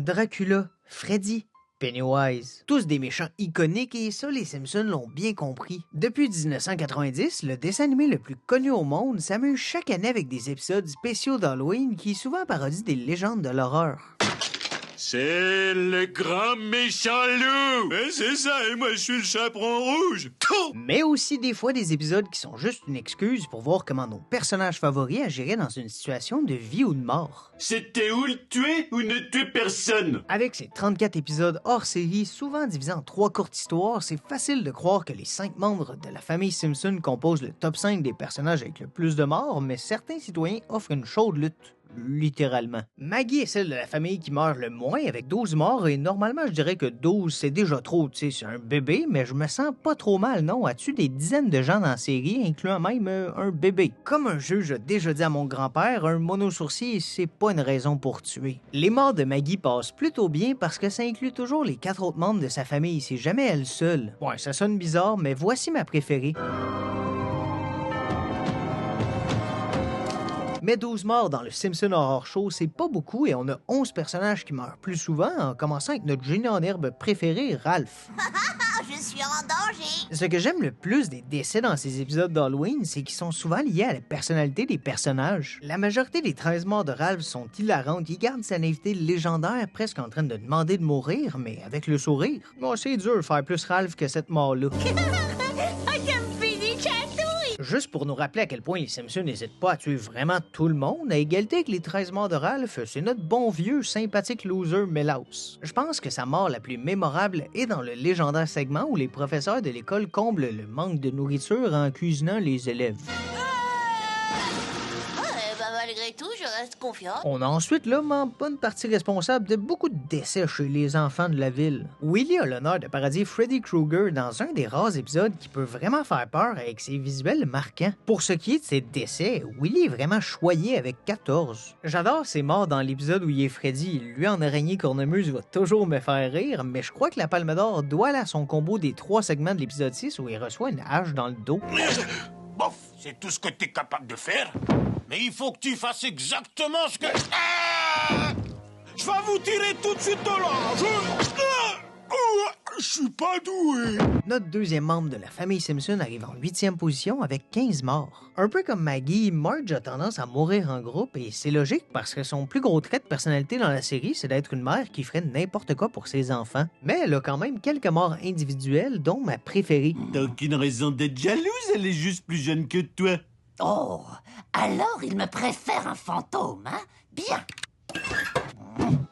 Dracula, Freddy, Pennywise. Tous des méchants iconiques et ça, les Simpsons l'ont bien compris. Depuis 1990, le dessin animé le plus connu au monde s'amuse chaque année avec des épisodes spéciaux d'Halloween qui souvent parodient des légendes de l'horreur. C'est le grand méchant loup! C'est ça, et moi je suis le chaperon rouge! Mais aussi des fois des épisodes qui sont juste une excuse pour voir comment nos personnages favoris agiraient dans une situation de vie ou de mort. C'était où le tuer ou ne tuer personne? Avec ces 34 épisodes hors série, souvent divisés en 3 courtes histoires, c'est facile de croire que les 5 membres de la famille Simpson composent le top 5 des personnages avec le plus de morts, mais certains citoyens offrent une chaude lutte. Littéralement. Maggie est celle de la famille qui meurt le moins avec 12 morts et normalement je dirais que 12 c'est déjà trop, tu sais, c'est un bébé, mais je me sens pas trop mal, non, à tuer des dizaines de gens dans la série, incluant même un bébé. Comme un juge a déjà dit à mon grand-père, un monosourcil c'est pas une raison pour tuer. Les morts de Maggie passent plutôt bien parce que ça inclut toujours les 4 autres membres de sa famille, c'est jamais elle seule. Ouais, ça sonne bizarre, mais voici ma préférée. Mais 12 morts dans le Simpson Horror Show, c'est pas beaucoup et on a 11 personnages qui meurent plus souvent, en commençant avec notre génie en herbe préféré, Ralph. Je suis en danger! Ce que j'aime le plus des décès dans ces épisodes d'Halloween, c'est qu'ils sont souvent liés à la personnalité des personnages. La majorité des 13 morts de Ralph sont hilarantes, il garde sa naïveté légendaire, presque en train de demander de mourir, mais avec le sourire. Bon, c'est dur de faire plus Ralph que cette mort-là. Juste pour nous rappeler à quel point les Simpsons n'hésitent pas à tuer vraiment tout le monde, à égalité avec les 13 morts de Ralph, c'est notre bon vieux sympathique loser Melouse. Je pense que sa mort la plus mémorable est dans le légendaire segment où les professeurs de l'école comblent le manque de nourriture en cuisinant les élèves. Malgré tout, je reste confiante. On a ensuite l'homme en bonne partie responsable de beaucoup de décès chez les enfants de la ville. Willy a l'honneur de parodier Freddy Krueger dans un des rares épisodes qui peut vraiment faire peur avec ses visuels marquants. Pour ce qui est de ses décès, Willy est vraiment choyé avec 14. J'adore ses morts dans l'épisode où il est Freddy. Lui en araignée cornemuse va toujours me faire rire, mais je crois que la Palme d'Or doit aller à son combo des 3 segments de l'épisode 6 où il reçoit une hache dans le dos. Bof, c'est tout ce que t'es capable de faire. Mais il faut que tu fasses exactement ce que... Ah! Je vais vous tirer tout de suite de là. Je suis pas doué. Notre deuxième membre de la famille Simpson arrive en 8e position avec 15 morts. Un peu comme Maggie, Marge a tendance à mourir en groupe et c'est logique parce que son plus gros trait de personnalité dans la série, c'est d'être une mère qui ferait n'importe quoi pour ses enfants. Mais elle a quand même quelques morts individuelles, dont ma préférée. T'as aucune raison d'être jalouse, elle est juste plus jeune que toi. Oh, alors il me préfère un fantôme, hein? Bien!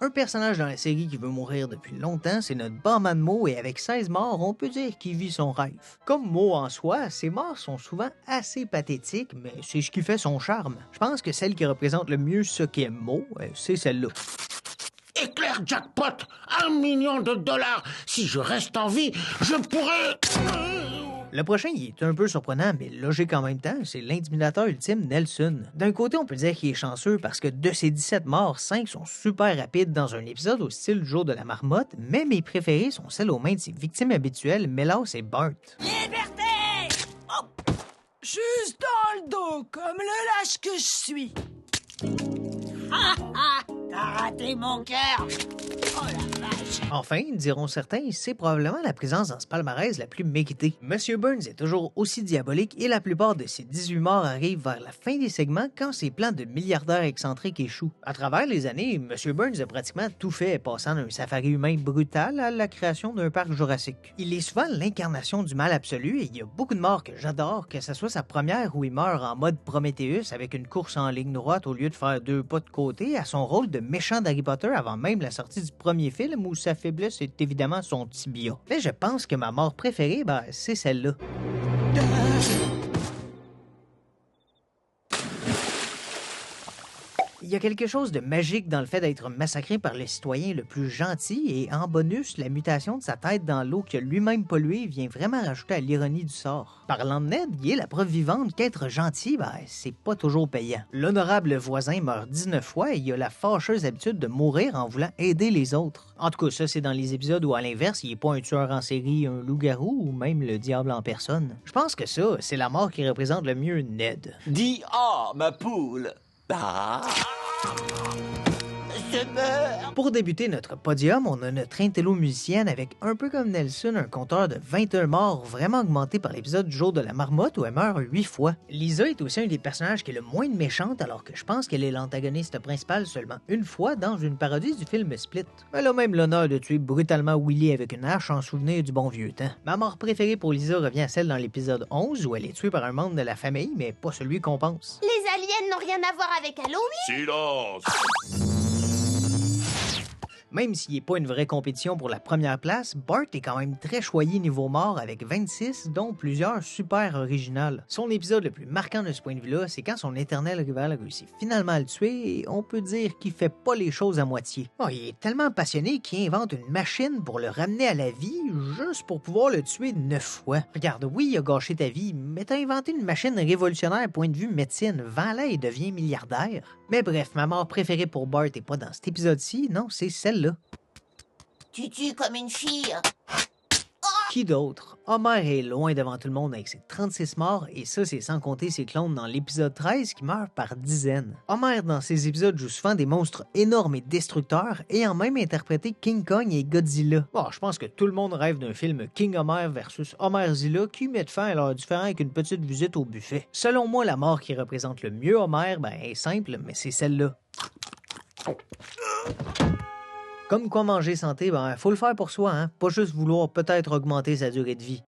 Un personnage dans la série qui veut mourir depuis longtemps, c'est notre barman Moe et avec 16 morts, on peut dire qu'il vit son rêve. Comme Moe en soi, ses morts sont souvent assez pathétiques, mais c'est ce qui fait son charme. Je pense que celle qui représente le mieux ce qu'est Moe, c'est celle-là. Éclair jackpot, $1 million. Si je reste en vie, je pourrais... Le prochain, il est un peu surprenant, mais logique en même temps, c'est l'intimidateur ultime Nelson. D'un côté, on peut dire qu'il est chanceux parce que de ses 17 morts, 5 sont super rapides dans un épisode au style Jour de la marmotte, mais mes préférés sont celles aux mains de ses victimes habituelles, Melouse et Bart. Liberté! Oh. Juste dans le dos, comme le lâche que je suis. T'as raté mon cœur! Oh la vache! Enfin, diront certains, c'est probablement la présence dans ce palmarès la plus méritée. Monsieur Burns est toujours aussi diabolique et la plupart de ses 18 morts arrivent vers la fin des segments quand ses plans de milliardaire excentrique échouent. À travers les années, Monsieur Burns a pratiquement tout fait, passant d'un safari humain brutal à la création d'un parc jurassique. Il est souvent l'incarnation du mal absolu et il y a beaucoup de morts que j'adore, que ce soit sa première où il meurt en mode Prometheus avec une course en ligne droite au lieu de faire 2 pas de côté, à son rôle de méchant d'Harry Potter avant même la sortie du premier film où sa faiblesse est évidemment son tibia. Mais je pense que ma mort préférée, c'est celle-là. Il y a quelque chose de magique dans le fait d'être massacré par le citoyen le plus gentil et en bonus, la mutation de sa tête dans l'eau qu'il a lui-même polluée vient vraiment rajouter à l'ironie du sort. Parlant de Ned, il est la preuve vivante qu'être gentil, c'est pas toujours payant. L'honorable voisin meurt 19 fois et il a la fâcheuse habitude de mourir en voulant aider les autres. En tout cas, ça c'est dans les épisodes où à l'inverse, il est pas un tueur en série, un loup-garou ou même le diable en personne. Je pense que ça, c'est la mort qui représente le mieux Ned. Dis « Ah, ma poule ». Ah. se meurt. Pour débuter notre podium, on a notre intello-musicienne avec, un peu comme Nelson, un compteur de 21 morts vraiment augmenté par l'épisode du jour de la marmotte où elle meurt 8 fois. Lisa est aussi un des personnages qui est le moins méchante alors que je pense qu'elle est l'antagoniste principale seulement une fois dans une parodie du film Split. Elle a même l'honneur de tuer brutalement Willy avec une hache en souvenir du bon vieux temps. Ma mort préférée pour Lisa revient à celle dans l'épisode 11 où elle est tuée par un membre de la famille mais pas celui qu'on pense. Les aliens n'ont rien à voir avec Halloween. Silence! Même s'il n'est pas une vraie compétition pour la première place, Bart est quand même très choyé niveau mort avec 26, dont plusieurs super originales. Son épisode le plus marquant de ce point de vue-là, c'est quand son éternel rival réussit finalement à le tuer et on peut dire qu'il fait pas les choses à moitié. Oh, il est tellement passionné qu'il invente une machine pour le ramener à la vie juste pour pouvoir le tuer 9 fois. Regarde, oui, il a gâché ta vie, mais t'as inventé une machine révolutionnaire point de vue médecine, vends-la et deviens milliardaire. Mais bref, ma mort préférée pour Bart est pas dans cet épisode-ci, non, c'est celle-là. Tu tues comme une fille. Qui d'autre? Homer est loin devant tout le monde avec ses 36 morts, et ça, c'est sans compter ses clones dans l'épisode 13 qui meurent par dizaines. Homer, dans ses épisodes, joue souvent des monstres énormes et destructeurs, ayant même interprété King Kong et Godzilla. Bon, je pense que tout le monde rêve d'un film King Homer versus Homerzilla qui met fin à leurs différends avec une petite visite au buffet. Selon moi, la mort qui représente le mieux Homer, est simple, mais c'est celle-là. Comme quoi manger santé, faut le faire pour soi, hein? Pas juste vouloir peut-être augmenter sa durée de vie.